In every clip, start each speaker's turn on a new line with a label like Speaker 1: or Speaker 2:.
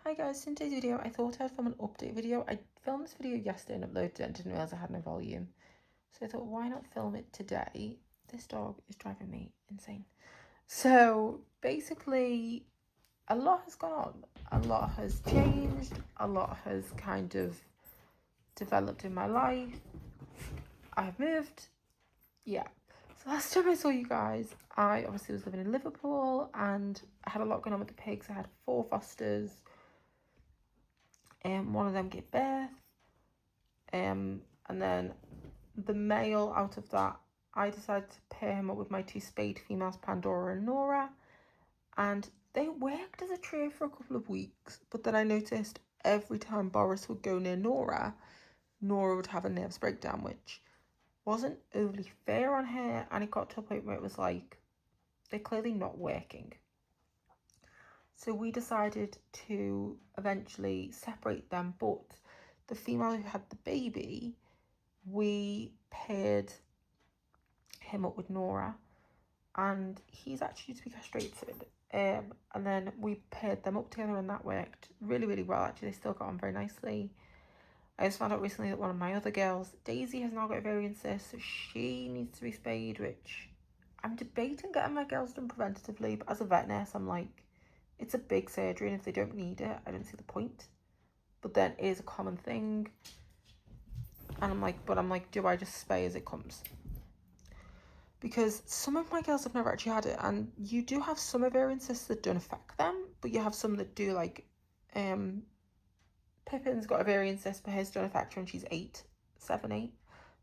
Speaker 1: Hi guys, in today's video I thought I'd film an update video. I filmed this video yesterday and uploaded it and didn't realise I had no volume. So I thought, why not film it today? This dog is driving me insane. So basically, a lot has gone on. A lot has changed. A lot has kind of developed in my life. I've moved. Yeah. So last time I saw you guys, I obviously was living in Liverpool and I had a lot going on with the pigs. I had 4 fosters. One of them gave birth, and then the male out of that, I decided to pair him up with my 2 spayed females, Pandora and Nora, and they worked as a trio for a couple of weeks, but then I noticed every time Boris would go near Nora, Nora would have a nervous breakdown, which wasn't overly fair on her, and it got to a point where it was like, they're clearly not working. So we decided to eventually separate them, but the female who had the baby, we paired him up with Nora, and he's actually to be castrated. And then we paired them up together, and that worked really, really well. Actually, they still got on very nicely. I just found out recently that one of my other girls, Daisy, has now got ovarian cyst, so she needs to be spayed, which I'm debating getting my girls done preventatively, but as a vet nurse, I'm like, it's a big surgery, and if they don't need it, I don't see the point. But then it is a common thing. And I'm like, do I just spay as it comes? Because some of my girls have never actually had it, and you do have some ovarian cysts that don't affect them, but you have some that do, like, Pippin's got ovarian cysts, but hers don't affect her, and she's 7, 8.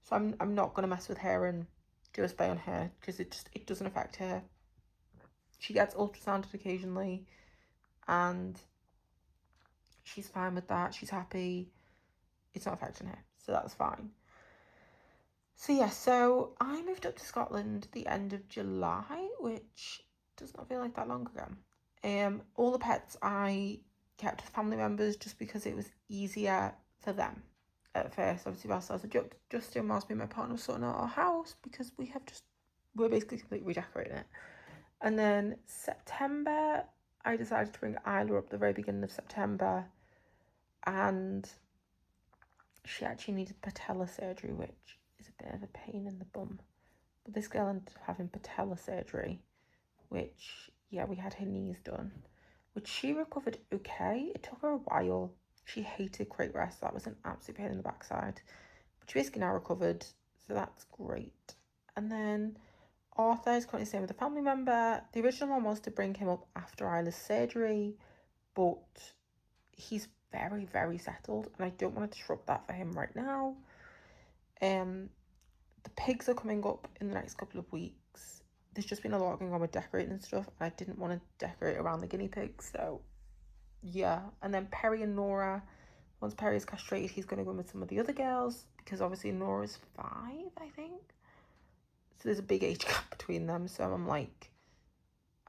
Speaker 1: So I'm not gonna mess with her and do a spay on her because it doesn't affect her. She gets ultrasounded occasionally, and she's fine with that. She's happy. It's not affecting her, so that's fine. So yeah, so I moved up to Scotland the end of July, which does not feel like that long ago. All the pets I kept with family members just because it was easier for them at first. Obviously, whilst I was Justin, whilst me and my partner were sorting out our house, because we're basically completely redecorating it. And then September, I decided to bring Isla up the very beginning of September, and she actually needed patella surgery, which is a bit of a pain in the bum. But this girl ended up having patella surgery, which, yeah, we had her knees done, which she recovered okay. It took her a while. She hated crate rest. That was an absolute pain in the backside. But she basically now recovered, so that's great. And then Arthur is currently staying with a family member. The original one was to bring him up after Isla's surgery, but he's very, very settled, and I don't want to disrupt that for him right now. The pigs are coming up in the next couple of weeks. There's just been a lot going on with decorating and stuff, and I didn't want to decorate around the guinea pigs, so yeah. And then Perry and Nora, once Perry is castrated, he's going to go in with some of the other girls, because obviously Nora's 5, I think. So there's a big age gap between them, so I'm like,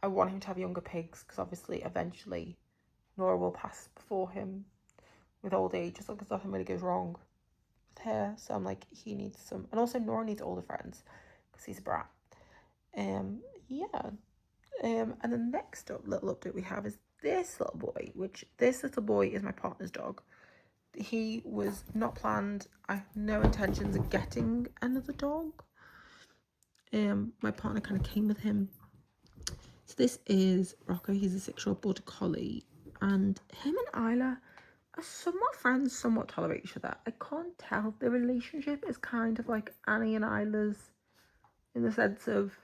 Speaker 1: I want him to have younger pigs, because obviously eventually Nora will pass before him with old age, as long as nothing really goes wrong with her. So I'm like, he needs some, and also Nora needs older friends because he's a brat. Yeah. And the next little update we have is this little boy, which this little boy is my partner's dog. He was not planned. I have no intentions of getting another dog. My partner kind of came with him. So this is Rocco. He's a 6-year-old border collie, and him and Isla are somewhat friends, somewhat tolerate each other. I can't tell. The relationship is kind of like Annie and Isla's, in the sense of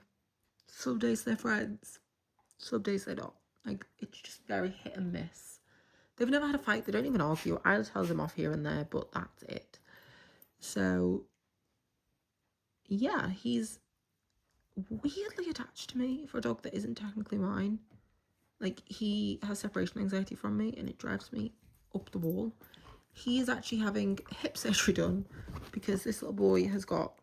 Speaker 1: some days they're friends, some days they're not. Like, it's just very hit and miss. They've never had a fight. They don't even argue. Isla tells him off here and there, but that's it. So yeah, he's weirdly attached to me for a dog that isn't technically mine. Like, he has separation anxiety from me, and it drives me up the wall. He is actually having hip surgery done because this little boy has got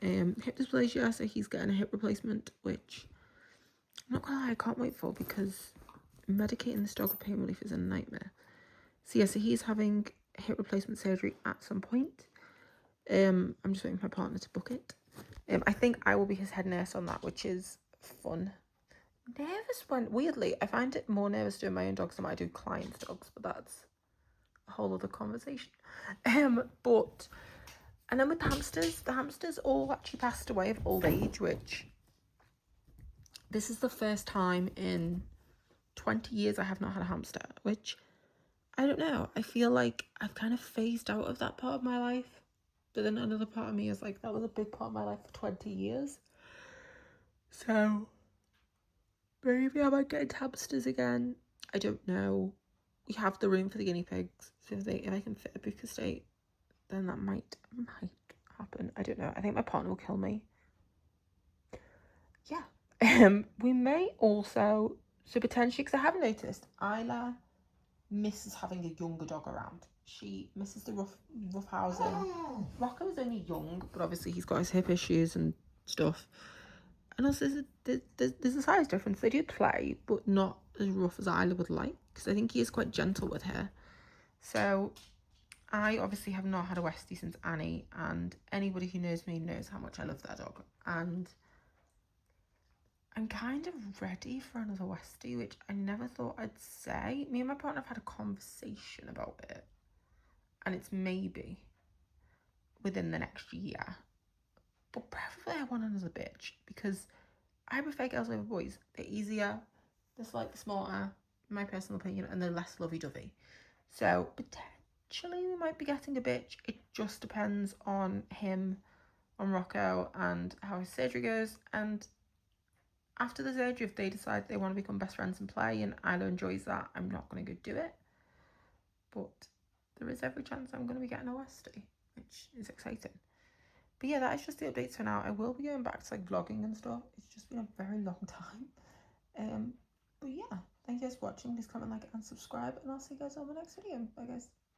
Speaker 1: hip dysplasia, so he's getting a hip replacement, which I'm not gonna lie, I can't wait for, because medicating this dog with pain relief is a nightmare. So yeah, so he's having hip replacement surgery at some point. I'm just waiting for my partner to book it. I think I will be his head nurse on that, which is fun. nervous when, weirdly, I find it more nervous doing my own dogs than I do clients' dogs, but that's a whole other conversation. But, and then with the hamsters all actually passed away of old age, which this is the first time in 20 years I have not had a hamster, which I don't know. I feel like I've kind of phased out of that part of my life. But then another part of me is like, that was a big part of my life for 20 years. So maybe I might get into hamsters again. I don't know. We have the room for the guinea pigs. So if I can fit a big estate, then that might happen. I don't know. I think my partner will kill me. Yeah. We may also, so potentially, because I have noticed Isla misses having a younger dog around. She misses the rough housing. Rocco's only young, but obviously he's got his hip issues and stuff. And also there's a size difference. They do play, but not as rough as Isla would like, because I think he is quite gentle with her. So I obviously have not had a Westie since Annie, and anybody who knows me knows how much I love that dog. And I'm kind of ready for another Westie, which I never thought I'd say. Me and my partner have had a conversation about it, and it's maybe within the next year. But preferably I want another bitch, because I prefer girls over boys. They're easier, they're slightly smarter, in my personal opinion, and they're less lovey-dovey. So potentially we might be getting a bitch. It just depends on him, on Rocco, and how his surgery goes. And after the surgery, if they decide they want to become best friends and play and Isla enjoys that, I'm not going to go do it. But there is every chance I'm going to be getting a Westie, which is exciting. But yeah, that is just the updates for now. I will be going back to like vlogging and stuff. It's just been a very long time. But yeah, thank you guys for watching. Please comment, like, and subscribe, and I'll see you guys on the next video. Bye guys.